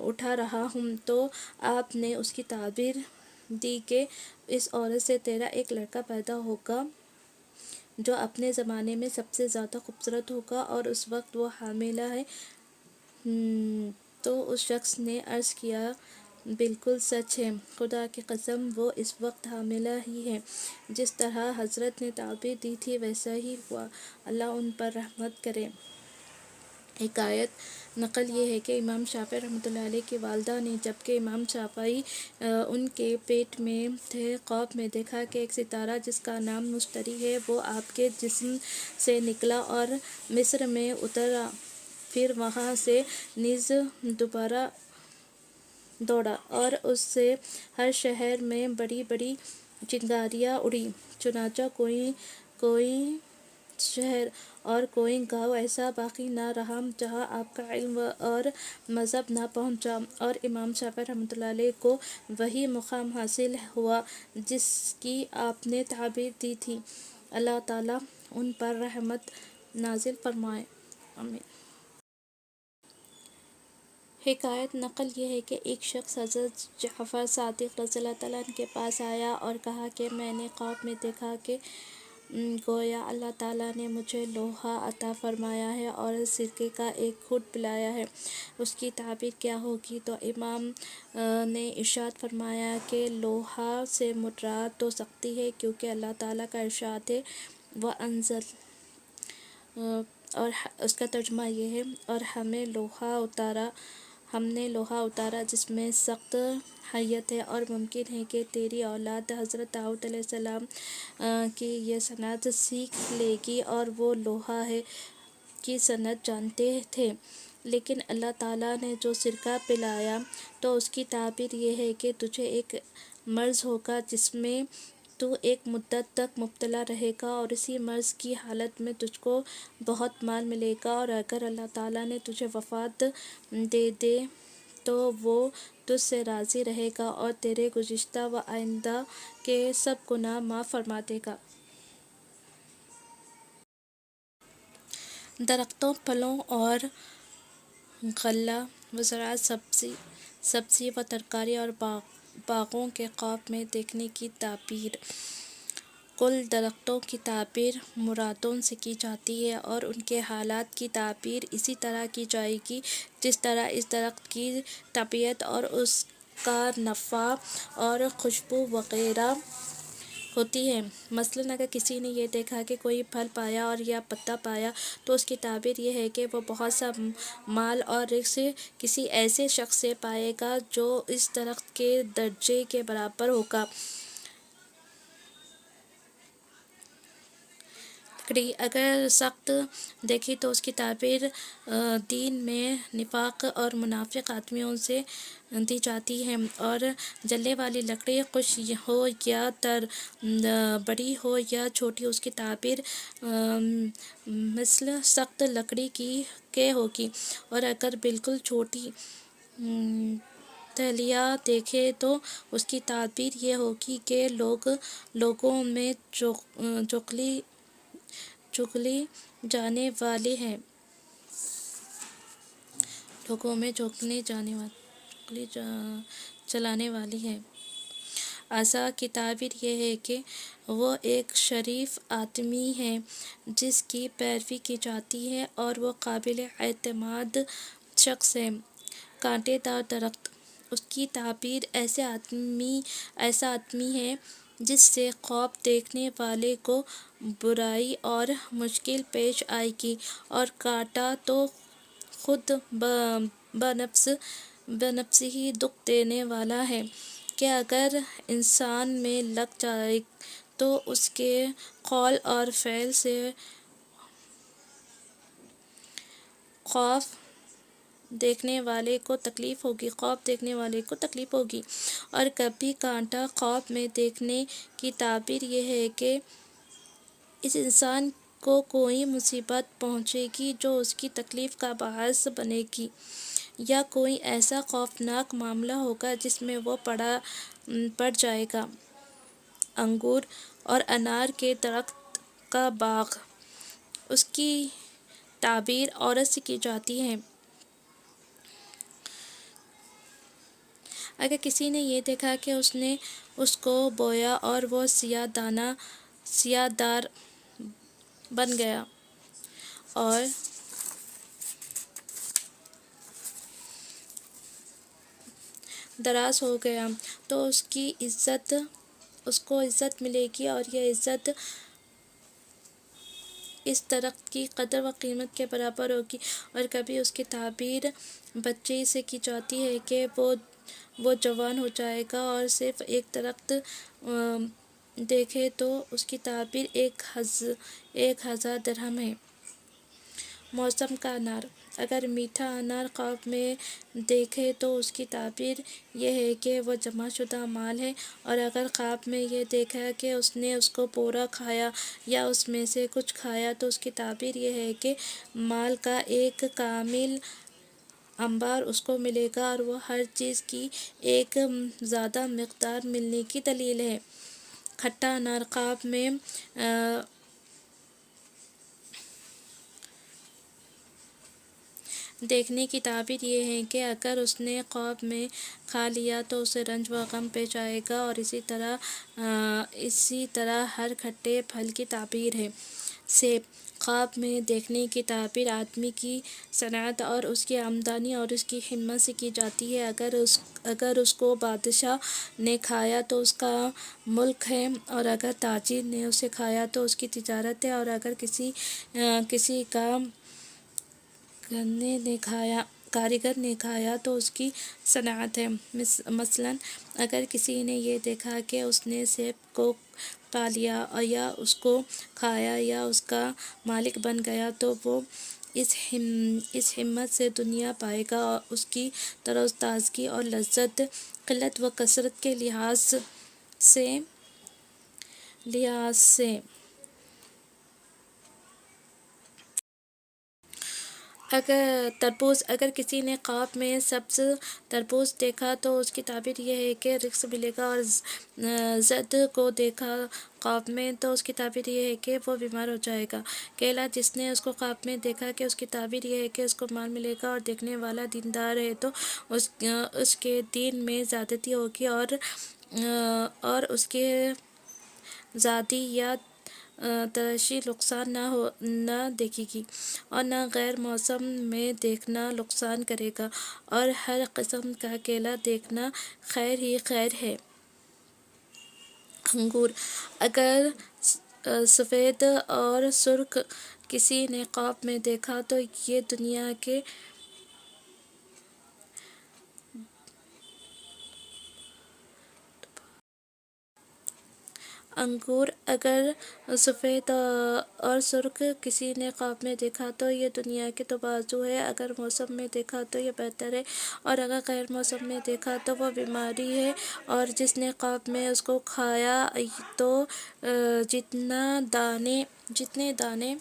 اٹھا رہا ہوں۔ تو آپ نے اس کی تعبیر دی کہ اس عورت سے تیرا ایک لڑکا پیدا ہوگا جو اپنے زمانے میں سب سے زیادہ خوبصورت ہوگا، اور اس وقت وہ حاملہ ہے۔ تو اس شخص نے عرض کیا بالکل سچ ہے، خدا کی قسم وہ اس وقت حاملہ ہی ہے۔ جس طرح حضرت نے تعبیر دی تھی ویسا ہی ہوا، اللہ ان پر رحمت کرے۔ حکایت نقل یہ ہے کہ امام شافعی رحمۃ اللہ علیہ کی والدہ نے جبکہ امام شافعی ان کے پیٹ میں تھے، خواب میں دیکھا کہ ایک ستارہ جس کا نام مشتری ہے وہ آپ کے جسم سے نکلا اور مصر میں اترا، پھر وہاں سے نیز دوبارہ دوڑا اور اس سے ہر شہر میں بڑی بڑی چنگاریاں اڑیں۔ چنانچہ کوئی شہر اور کوئی گاؤں ایسا باقی نہ رہا جہاں آپ کا علم اور مذہب نہ پہنچا، اور امام شافعی رحمۃ اللہ علیہ کو وہی مقام حاصل ہوا جس کی آپ نے تعبیر دی تھی، اللہ تعالیٰ ان پر رحمت نازل فرمائے، آمین۔ حکایت نقل یہ ہے کہ ایک شخص حضرت جعفر صادق رضی اللہ تعالیٰ عنہ کے پاس آیا اور کہا کہ میں نے خواب میں دیکھا کہ گویا اللہ تعالیٰ نے مجھے لوہا عطا فرمایا ہے اور سرکے کا ایک گھٹ پلایا ہے، اس کی تعبیر کیا ہوگی؟ تو امام نے ارشاد فرمایا کہ لوہا سے مراد تو سختی ہے، کیونکہ اللہ تعالیٰ کا ارشاد ہے وَأَنزَلْ، اور اس کا ترجمہ یہ ہے اور ہم نے لوہا اتارا جس میں سخت حیت ہے، اور ممکن ہے کہ تیری اولاد حضرت داؤد علیہ السلام کی یہ صنعت سیکھ لے گی، اور وہ لوہا کی صنعت جانتے تھے، لیکن اللہ تعالیٰ نے جو سرکہ پلایا تو اس کی تعبیر یہ ہے کہ تجھے ایک مرض ہوگا جس میں تو ایک مدت تک مبتلا رہے گا، اور اسی مرض کی حالت میں تجھ کو بہت مال ملے گا، اور اگر اللہ تعالیٰ نے تجھے وفات دے تو وہ تجھ سے راضی رہے گا اور تیرے گزشتہ و آئندہ کے سب گناہ معاف فرما دے گا۔ درختوں، پھلوں اور غلہ و زراعت، سبزی و ترکاری اور باغوں کے خواب میں دیکھنے کی تعبیر۔ کل درختوں کی تعبیر مرادوں سے کی جاتی ہے اور ان کے حالات کی تعبیر اسی طرح کی جائے گی جس طرح اس درخت کی طبیعت اور اس کا نفع اور خوشبو وغیرہ ہوتی ہے۔ مثلاً اگر کسی نے یہ دیکھا کہ کوئی پھل پایا اور یا پتا پایا تو اس کی تعبیر یہ ہے کہ وہ بہت سا مال اور رزق کسی ایسے شخص سے پائے گا جو اس درخت کے درجے کے برابر ہوگا۔ لکڑی اگر سخت دیکھی تو اس کی تعبیر دین میں نفاق اور منافق آدمیوں سے دی جاتی ہے، اور جلنے والی لکڑی خشک ہو یا تر، بڑی ہو یا چھوٹی، اس کی تعبیر مثل سخت لکڑی کے ہوگی۔ اور اگر بالکل چھوٹی تھیلیاں دیکھے تو اس کی تعبیر یہ ہوگی کہ لوگوں میں چغلی جانے والی ہے۔ لوگوں میں چغلی چلانے والی ہے۔ عصا کی تعبیر یہ ہے کہ وہ ایک شریف آدمی ہے جس کی پیروی کی جاتی ہے اور وہ قابل اعتماد شخص ہے۔ کانٹے دار درخت اس کی تعبیر ایسا آدمی ہے جس سے خواب دیکھنے والے کو برائی اور مشکل پیش آئے گی، اور کانٹا تو خود بنفس ہی دکھ دینے والا ہے کہ اگر انسان میں لگ جائے تو اس کے قول اور فعل سے خواب دیکھنے والے کو تکلیف ہوگی۔ اور کبھی کانٹا خواب میں دیکھنے کی تعبیر یہ ہے کہ اس انسان کو کوئی مصیبت پہنچے گی جو اس کی تکلیف کا باعث بنے گی، یا کوئی ایسا خوفناک معاملہ ہوگا جس میں وہ پڑ جائے گا۔ انگور اور انار کے درخت کا باغ اس کی تعبیر عورت سے کی جاتی ہے۔ اگر کسی نے یہ دیکھا کہ اس نے اس کو بویا اور وہ سیاہ دار بن گیا اور دراز ہو گیا تو اس کو عزت ملے گی، اور یہ عزت اس درخت کی قدر و قیمت کے برابر ہوگی۔ اور کبھی اس کی تعبیر بچے سے کی جاتی ہے کہ وہ جوان ہو جائے گا، اور صرف ایک درخت دیکھے تو اس کی تعبیر 1000 درہم ہے۔ موسم کا انار اگر میٹھا انار خواب میں دیکھے تو اس کی تعبیر یہ ہے کہ وہ جمع شدہ مال ہے، اور اگر خواب میں یہ دیکھا کہ اس نے اس کو پورا کھایا یا اس میں سے کچھ کھایا تو اس کی تعبیر یہ ہے کہ مال کا ایک کامل انبار اس کو ملے گا، اور وہ ہر چیز کی ایک زیادہ مقدار ملنے کی دلیل ہے۔ کھٹا انار خواب میں دیکھنے کی تعبیر یہ ہے کہ اگر اس نے خواب میں کھا لیا تو اسے رنج و غم پیش آئے گا، اور اسی طرح ہر کھٹے پھل کی تعبیر ہے۔ سیب خواب میں دیکھنے کی تعبیر آدمی کی صنعت اور اس کی آمدنی اور اس کی ہمت سے کی جاتی ہے۔ اگر اس کو بادشاہ نے کھایا تو اس کا ملک ہے، اور اگر تاجر نے اسے کھایا تو اس کی تجارت ہے، اور اگر کسی کاریگر نے کھایا تو اس کی صنعت ہے۔ مثلاً اگر کسی نے یہ دیکھا کہ اس نے سیب کو پا لیا یا اس کو کھایا یا اس کا مالک بن گیا تو وہ اس ہمت سے دنیا پائے گا، اور اس کی تر و تازگی اور لذت قلت و کثرت کے لحاظ سے تربوز اگر کسی نے خواب میں سبز تربوز دیکھا تو اس کی تعبیر یہ ہے کہ رزق ملے گا، اور زرد کو دیکھا خواب میں تو اس کی تعبیر یہ ہے کہ وہ بیمار ہو جائے گا۔ کیلا جس نے اس کو خواب میں دیکھا کہ اس کی تعبیر یہ ہے کہ اس کو مال ملے گا، اور دیکھنے والا دیندار ہے تو اس کے دین میں زیادتی ہوگی، اور اس کے ذاتی یا ترشی نقصان نہ دیکھے گی، اور نہ غیر موسم میں دیکھنا نقصان کرے گا، اور ہر قسم کا کیلا دیکھنا خیر ہی خیر ہے۔ انگور اگر سفید اور سرخ کسی نے خواب میں دیکھا تو یہ دنیا کے انگور اگر سفید اور سرخ کسی نے خواب میں دیکھا تو یہ دنیا کے تواضع ہے، اگر موسم میں دیکھا تو یہ بہتر ہے، اور اگر غیر موسم میں دیکھا تو وہ بیماری ہے، اور جس نے خواب میں اس کو کھایا تو جتنے دانے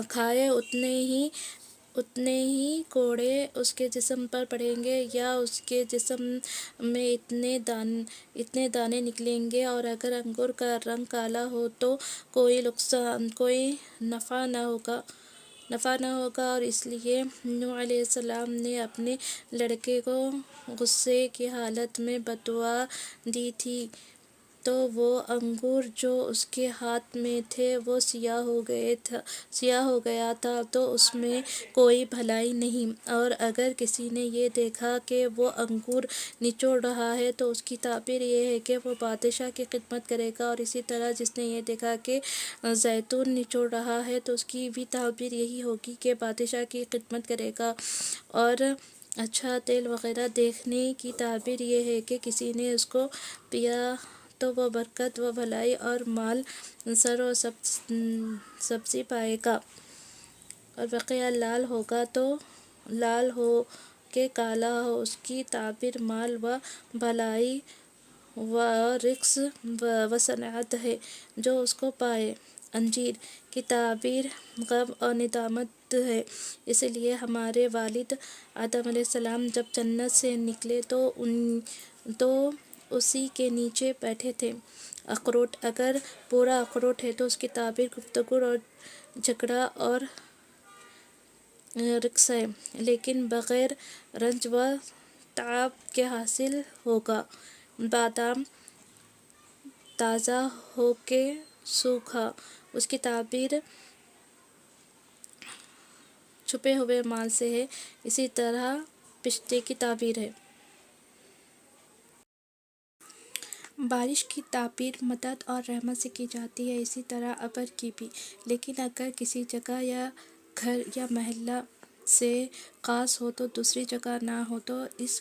کھائے اتنے ہی کوڑے اس کے جسم پر پڑیں گے، یا اس کے جسم میں اتنے دانے نکلیں گے، اور اگر انگور کا رنگ کالا ہو تو کوئی نفع نہ ہوگا، اور اس لیے نوح علیہ السلام نے اپنے لڑکے کو غصے کی حالت میں بددعا دی تھی تو وہ انگور جو اس کے ہاتھ میں تھے وہ سیاہ ہو گیا تھا، تو اس میں کوئی بھلائی نہیں، اور اگر کسی نے یہ دیکھا کہ وہ انگور نچوڑ رہا ہے تو اس کی تعبیر یہ ہے کہ وہ بادشاہ کی خدمت کرے گا، اور اسی طرح جس نے یہ دیکھا کہ زیتون نچوڑ رہا ہے تو اس کی بھی تعبیر یہی ہوگی کہ بادشاہ کی خدمت کرے گا، اور اچھا تیل وغیرہ دیکھنے کی تعبیر یہ ہے کہ کسی نے اس کو پیا تو وہ برکت و بھلائی اور مال سر و سبزی پائے گا، اور بقیہ لال ہوگا تو لال ہو کہ کالا ہو، اس کی تعبیر مال و بھلائی و رزق و صنعت ہے جو اس کو پائے۔ انجیر کی تعبیر غم اور ندامت ہے، اس لیے ہمارے والد آدم علیہ السلام جب جنت سے نکلے تو اسی کے نیچے بیٹھے تھے۔ اخروٹ اگر پورا اخروٹ ہے تو اس کی تعبیر گفتگو اور جھگڑا اور رقص ہے، لیکن بغیر رنج و تعب کے حاصل ہوگا۔ بادام تازہ ہو کہ سوکھا، اس کی تعبیر چھپے ہوئے مال سے ہے، اسی طرح پستے کی تعبیر ہے۔ بارش کی تعبیر مدد اور رحمت سے کی جاتی ہے، اسی طرح ابر کی بھی، لیکن اگر کسی جگہ یا گھر یا محلہ سے خاص ہو تو دوسری جگہ نہ ہو تو اس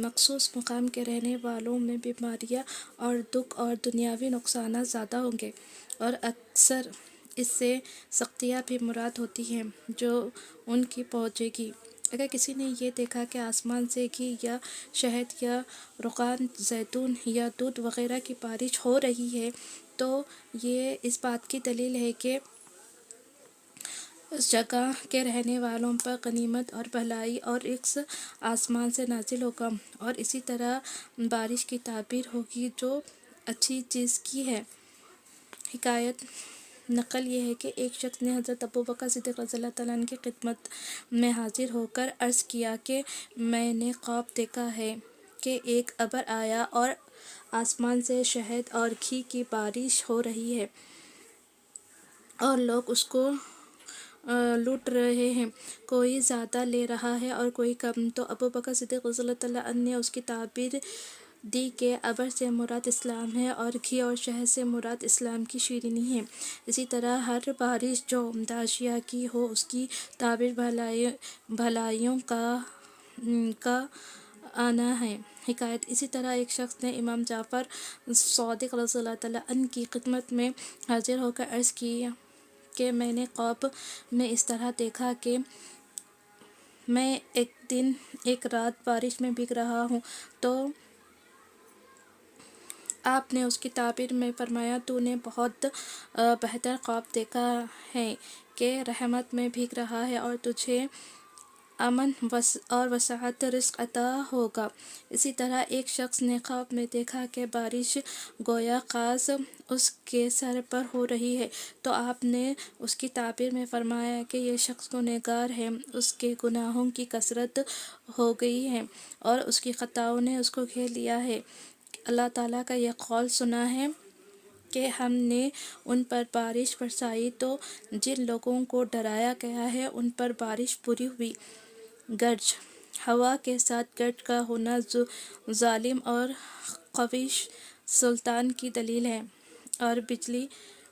مخصوص مقام کے رہنے والوں میں بیماریاں اور دکھ اور دنیاوی نقصانات زیادہ ہوں گے، اور اکثر اس سے سختیاں بھی مراد ہوتی ہیں جو ان کی پہنچے گی۔ اگر کسی نے یہ دیکھا کہ آسمان سے گھی یا شہد یا روغن زیتون یا دودھ وغیرہ کی بارش ہو رہی ہے تو یہ اس بات کی دلیل ہے کہ اس جگہ کے رہنے والوں پر غنیمت اور بھلائی اور رزق آسمان سے نازل ہوگا، اور اسی طرح بارش کی تعبیر ہوگی جو اچھی چیز کی ہے۔ حکایت نقل یہ ہے کہ ایک شخص نے حضرت ابوبکر صدیق رضی اللہ تعالیٰ عنہ کی خدمت میں حاضر ہو کر عرض کیا کہ میں نے خواب دیکھا ہے کہ ایک ابر آیا اور آسمان سے شہد اور گھی کی بارش ہو رہی ہے اور لوگ اس کو لوٹ رہے ہیں، کوئی زیادہ لے رہا ہے اور کوئی کم، تو ابوبکر صدیق رضی اللہ تعالیٰ عنہ نے اس کی تعبیر دی کہ ابر سے مراد اسلام ہے اور گھی اور شہد سے مراد اسلام کی شیرینی ہے۔ اسی طرح ہر بارش جو عمدہ اشیاء کی ہو اس کی تعبیر بھلائیوں کا آنا ہے۔ حکایت اسی طرح ایک شخص نے امام جعفر صادق رضی اللہ تعالیٰ عنہ کی خدمت میں حاضر ہو کر عرض کیا کہ میں نے خواب میں اس طرح دیکھا کہ میں ایک دن ایک رات بارش میں بھیگ رہا ہوں، تو آپ نے اس کی تعبیر میں فرمایا تو نے بہت بہتر خواب دیکھا ہے کہ رحمت میں بھیگ رہا ہے اور تجھے امن اور وسعت رزق عطا ہوگا۔ اسی طرح ایک شخص نے خواب میں دیکھا کہ بارش گویا خاص اس کے سر پر ہو رہی ہے، تو آپ نے اس کی تعبیر میں فرمایا کہ یہ شخص گنہگار ہے، اس کے گناہوں کی کثرت ہو گئی ہے اور اس کی خطاؤں نے اس کو گھیر لیا ہے۔ اللہ تعالیٰ کا یہ قول سنا ہے کہ ہم نے ان پر بارش برسائی، تو جن لوگوں کو ڈرایا گیا ہے ان پر بارش پوری ہوئی۔ گرج، ہوا کے ساتھ گرج کا ہونا ظالم اور قوی سلطان کی دلیل ہے، اور بجلی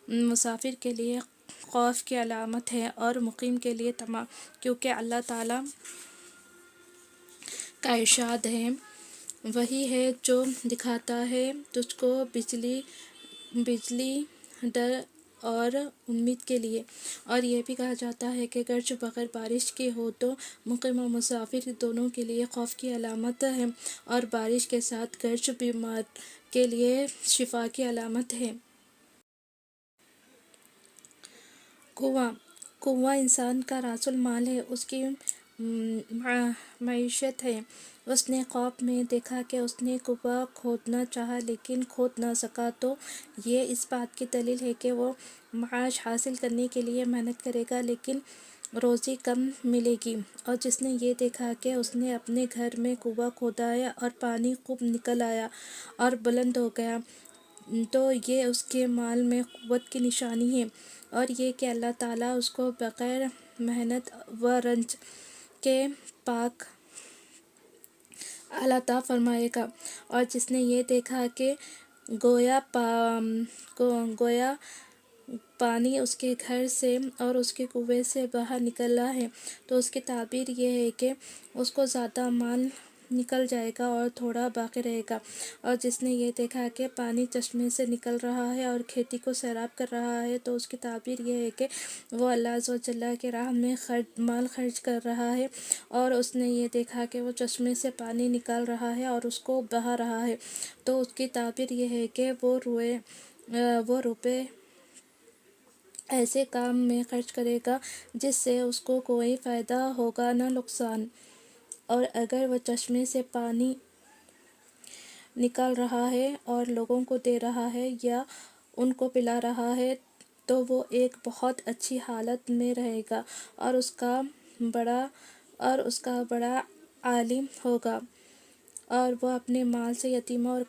مسافر کے لیے خوف کی علامت ہے اور مقیم کے لیے طمع، کیونکہ اللہ تعالیٰ کا ارشاد ہے، وہی ہے جو دکھاتا ہے تجھ کو بجلی ڈر اور امید کے لیے۔ اور یہ بھی کہا جاتا ہے کہ گرج بغیر بارش کے ہو تو مقیم و مسافر دونوں کے لیے خوف کی علامت ہے، اور بارش کے ساتھ گرج بیمار کے لیے شفا کی علامت ہے۔ کنواں انسان کا راس المال ہے، اس کی معیشت ہے۔ اس نے خواب میں دیکھا کہ اس نے کنواں کھودنا چاہا لیکن کھود نہ سکا، تو یہ اس بات کی دلیل ہے کہ وہ معاش حاصل کرنے کے لیے محنت کرے گا لیکن روزی کم ملے گی۔ اور جس نے یہ دیکھا کہ اس نے اپنے گھر میں کنواں کھودایا اور پانی خوب نکل آیا اور بلند ہو گیا، تو یہ اس کے مال میں قوت کی نشانی ہے، اور یہ کہ اللہ تعالیٰ اس کو بغیر محنت و رنج کے پاک حال عطا فرمائے گا۔ اور جس نے یہ دیکھا کہ گویا پانی اس کے گھر سے اور اس کے کنویں سے باہر نکلا ہے، تو اس کی تعبیر یہ ہے کہ اس کو زیادہ مال نکل جائے گا اور تھوڑا باقی رہے گا۔ اور جس نے یہ دیکھا کہ پانی چشمے سے نکل رہا ہے اور کھیتی کو سیراب کر رہا ہے، تو اس کی تعبیر یہ ہے کہ وہ اللہ عز و جل کی راہ میں مال خرچ کر رہا ہے۔ اور اس نے یہ دیکھا کہ وہ چشمے سے پانی نکال رہا ہے اور اس کو بہا رہا ہے، تو اس کی تعبیر یہ ہے کہ وہ روپے ایسے کام میں خرچ کرے گا جس سے اس کو کوئی فائدہ ہوگا نہ نقصان۔ اور اگر وہ چشمے سے پانی نکال رہا ہے اور لوگوں کو دے رہا ہے یا ان کو پلا رہا ہے، تو وہ ایک بہت اچھی حالت میں رہے گا اور اس کا بڑا عالم ہوگا، اور وہ اپنے مال سے یتیموں اور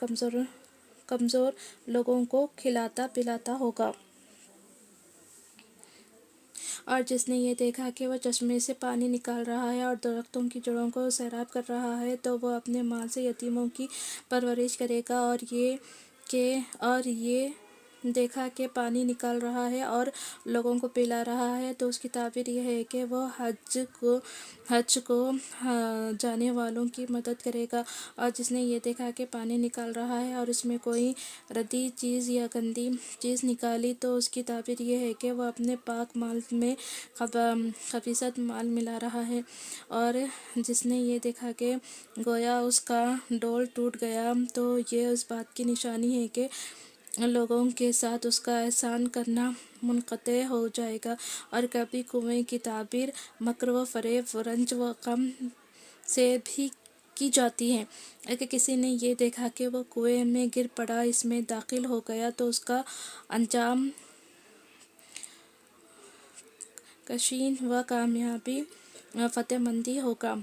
کمزور لوگوں کو کھلاتا پلاتا ہوگا۔ اور جس نے یہ دیکھا کہ وہ چشمے سے پانی نکال رہا ہے اور درختوں کی جڑوں کو سیراب کر رہا ہے، تو وہ اپنے مال سے یتیموں کی پرورش کرے گا۔ اور یہ دیکھا کہ پانی نکال رہا ہے اور لوگوں کو پلا رہا ہے، تو اس کی تعبیر یہ ہے کہ وہ حج کو جانے والوں کی مدد کرے گا۔ اور جس نے یہ دیکھا کہ پانی نکال رہا ہے اور اس میں کوئی ردی چیز یا گندی چیز نکالی، تو اس کی تعبیر یہ ہے کہ وہ اپنے پاک مال میں خبیثیت مال ملا رہا ہے۔ اور جس نے یہ دیکھا کہ گویا اس کا ڈول ٹوٹ گیا، تو یہ اس بات کی نشانی ہے کہ لوگوں کے ساتھ اس کا احسان کرنا منقطع ہو جائے گا۔ اور کبھی کنویں کی تعبیر مکر و فریب، رنج و غم سے بھی کی جاتی ہے۔ اگر کسی نے یہ دیکھا کہ وہ کنویں میں گر پڑا، اس میں داخل ہو گیا، تو اس کا انجام کشین و کامیابی فتح مندی ہوگا،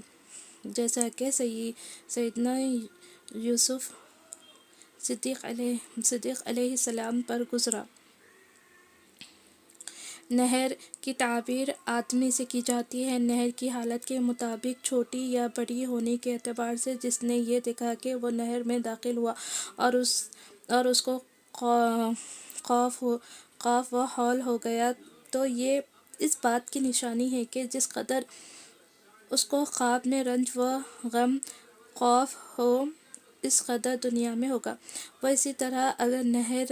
جیسا کہ سیدنا یوسف صدیق علیہ السلام پر گزرا۔ نہر کی تعبیر آدمی سے کی جاتی ہے، نہر کی حالت کے مطابق چھوٹی یا بڑی ہونے کے اعتبار سے۔ جس نے یہ دیکھا کہ وہ نہر میں داخل ہوا اور اس کو خوف و ہول ہو گیا، تو یہ اس بات کی نشانی ہے کہ جس قدر اس کو خواب میں رنج و غم خوف ہو، اس قدر دنیا میں ہوگا۔ وہ اسی طرح اگر نہر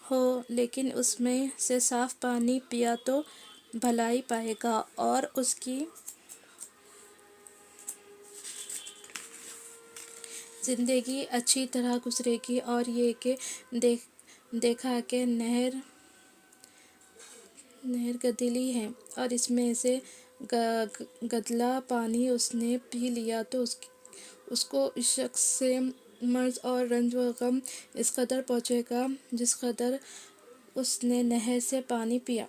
ہو لیکن اس میں سے صاف پانی پیا تو بھلائی پائے گا اور اس کی زندگی اچھی طرح گزرے گی۔ اور یہ کہ دیکھا کہ نہر گدیلی ہے اور اس میں سے گدلا پانی اس نے پی لیا تو اس کو اس شخص سے مرض اور رنج و غم اس قدر پہنچے گا جس قدر اس نے نہر سے پانی پیا۔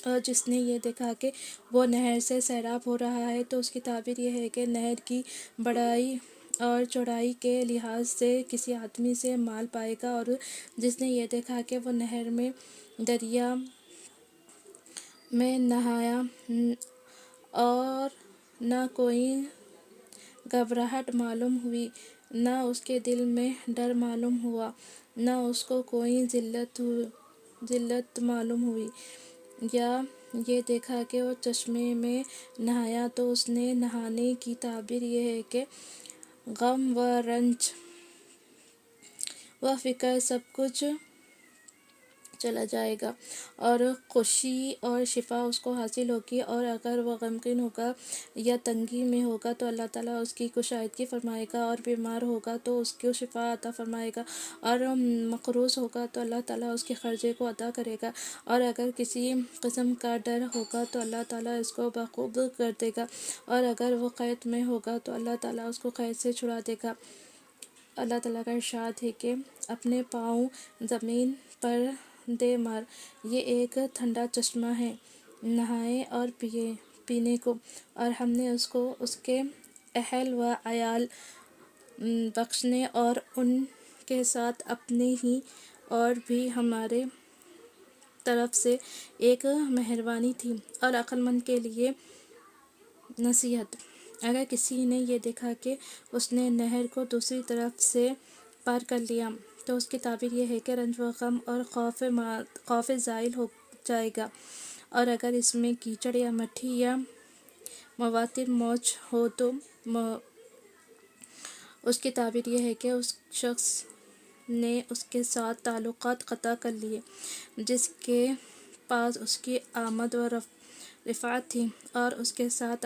اور جس نے یہ دیکھا کہ وہ نہر سے سیراب ہو رہا ہے تو اس کی تعبیر یہ ہے کہ نہر کی بڑائی اور چوڑائی کے لحاظ سے کسی آدمی سے مال پائے گا۔ اور جس نے یہ دیکھا کہ وہ نہر میں دریا میں نہایا اور نہ کوئی گھبراہٹ معلوم ہوئی، نہ اس کے دل میں ڈر معلوم ہوا، نہ اس کو کوئی ذلت معلوم ہوئی، یا یہ دیکھا کہ وہ چشمے میں نہایا تو اس نے نہانے کی تعبیر یہ ہے کہ غم و رنج و فکر سب کچھ چلا جائے گا اور خوشی اور شفا اس کو حاصل ہوگی۔ اور اگر وہ غمگین ہوگا یا تنگی میں ہوگا تو اللہ تعالیٰ اس کی کشادگی فرمائے گا، اور بیمار ہوگا تو اس کو شفا عطا فرمائے گا، اور مقروض ہوگا تو اللہ تعالیٰ اس کے قرضے کو ادا کرے گا، اور اگر کسی قسم کا ڈر ہوگا تو اللہ تعالیٰ اس کو بخوب کر دے گا، اور اگر وہ قید میں ہوگا تو اللہ تعالیٰ اس کو قید سے چھڑا دے گا۔ اللہ تعالیٰ کا ارشاد ہے کہ اپنے پاؤں زمین پر دے مار، یہ ایک ٹھنڈا چشمہ ہے، نہائے اور پینے کو، اور ہم نے اس کو اس کے اہل و عیال بخشنے اور ان کے ساتھ اپنے ہی اور بھی ہمارے طرف سے ایک مہربانی تھی اور عقل مند کے لیے نصیحت۔ اگر کسی نے یہ دیکھا کہ اس نے نہر کو دوسری طرف سے پار کر لیا تو اس کی تعبیر یہ ہے کہ رنج و غم اور خوف زائل ہو جائے گا، اور اگر اس میں کیچڑ یا مٹی یا مواتر موج ہو تو اس کی تعبیر یہ ہے کہ اس شخص نے اس کے ساتھ تعلقات قطع کر لیے جس کے پاس اس کی آمد و رفعت تھی اور اس کے ساتھ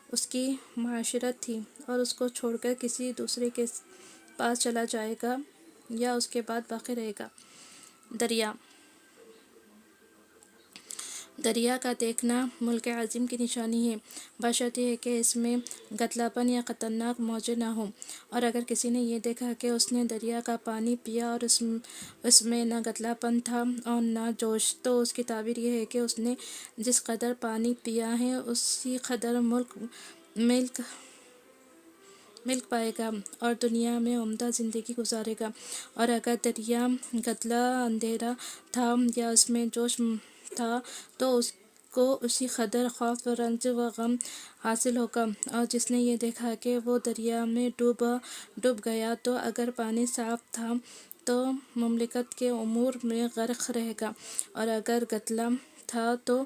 اس کی معاشرت تھی، اور اس کو چھوڑ کر کسی دوسرے کے پاس چلا جائے گا یا اس کے بعد باقی رہے گا۔ دریا کا دیکھنا ملک عظیم کی نشانی ہے، بشرط یہ کہ اس میں گدلاپن یا خطرناک موجیں نہ ہوں۔ اور اگر کسی نے یہ دیکھا کہ اس نے دریا کا پانی پیا اور اس میں نہ گدلاپن تھا اور نہ جوش، تو اس کی تعبیر یہ ہے کہ اس نے جس قدر پانی پیا ہے اسی قدر ملک پائے گا اور دنیا میں عمدہ زندگی گزارے گا۔ اور اگر دریا گدلا اندھیرا تھا یا اس میں جوش تھا تو اس کو اسی قدر خوف و رنج و غم حاصل ہوگا۔ اور جس نے یہ دیکھا کہ وہ دریا میں ڈوب گیا تو اگر پانی صاف تھا تو مملکت کے امور میں غرق رہے گا، اور اگر گدلا تھا تو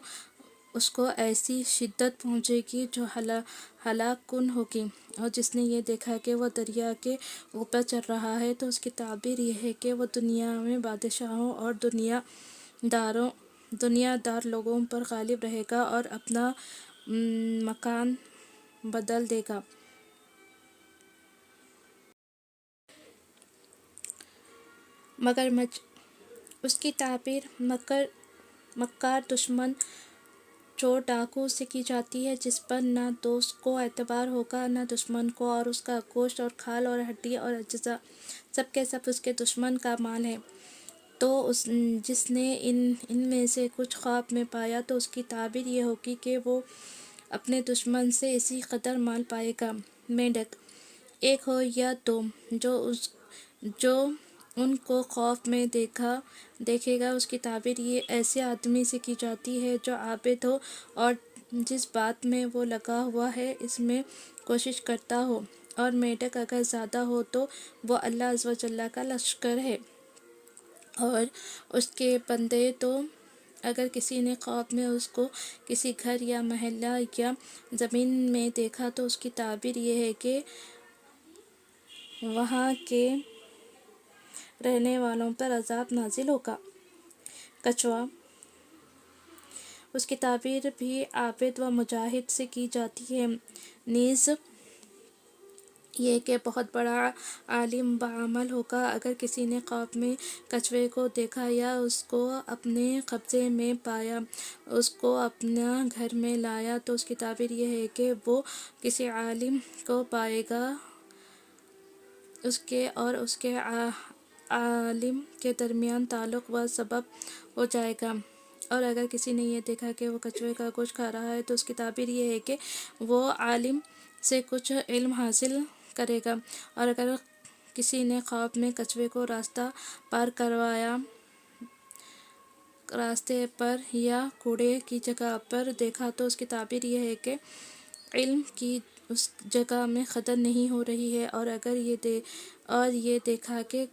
اس کو ایسی شدت پہنچے گی جو ہلاک کن ہوگی۔ اور جس نے یہ دیکھا کہ وہ دریا کے اوپر چل رہا ہے تو اس کی تعبیر یہ ہے کہ وہ دنیا میں بادشاہوں اور دنیا دار لوگوں پر غالب رہے گا اور اپنا مکان بدل دے گا۔ مگرمچھ، اس کی تعبیر مکار دشمن چور ڈاکو سے کی جاتی ہے جس پر نہ دوست کو اعتبار ہوگا نہ دشمن کو، اور اس کا گوشت اور کھال اور ہڈی اور اجزا سب کے سب اس کے دشمن کا مال ہے۔ تو جس نے ان میں سے کچھ خواب میں پایا تو اس کی تعبیر یہ ہوگی کہ وہ اپنے دشمن سے اسی قدر مال پائے گا۔ مینڈک، ایک ہو یا دو، جو ان کو خوف میں دیکھے گا اس کی تعبیر یہ ایسے آدمی سے کی جاتی ہے جو عابد ہو اور جس بات میں وہ لگا ہوا ہے اس میں کوشش کرتا ہو، اور مینڈک اگر زیادہ ہو تو وہ اللہ عز و جل کا لشکر ہے اور اس کے بندے۔ تو اگر کسی نے خواب میں اس کو کسی گھر یا محلہ یا زمین میں دیکھا تو اس کی تعبیر یہ ہے کہ وہاں کے رہنے والوں پر عذاب نازل ہوگا۔ کچھوا، اس کی تعبیر بھی عابد و مجاہد سے کی جاتی ہے، نیز یہ کہ بہت بڑا عالم بعمل ہوگا۔ اگر کسی نے خواب میں کچھوے کو دیکھا یا اس کو اپنے قبضے میں پایا، اس کو اپنا گھر میں لایا، تو اس کی تعبیر یہ ہے کہ وہ کسی عالم کو پائے گا، اس کے اور اس کے عالم کے درمیان تعلق و سبب ہو جائے گا۔ اور اگر کسی نے یہ دیکھا کہ وہ کچھوے کا گوشت کھا رہا ہے، تو اس کی تعبیر یہ ہے کہ وہ عالم سے کچھ علم حاصل کرے گا۔ اور اگر کسی نے خواب میں کچھوے کو راستہ پار کروایا، راستے پر یا کوڑے کی جگہ پر دیکھا، تو اس کی تعبیر یہ ہے کہ علم کی اس جگہ میں قدر نہیں ہو رہی ہے۔ اور اگر یہ دیکھا کہ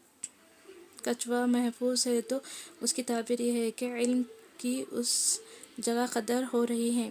کچھوا محفوظ ہے، تو اس کی تعبیر یہ ہے کہ علم کی اس جگہ قدر ہو رہی ہے۔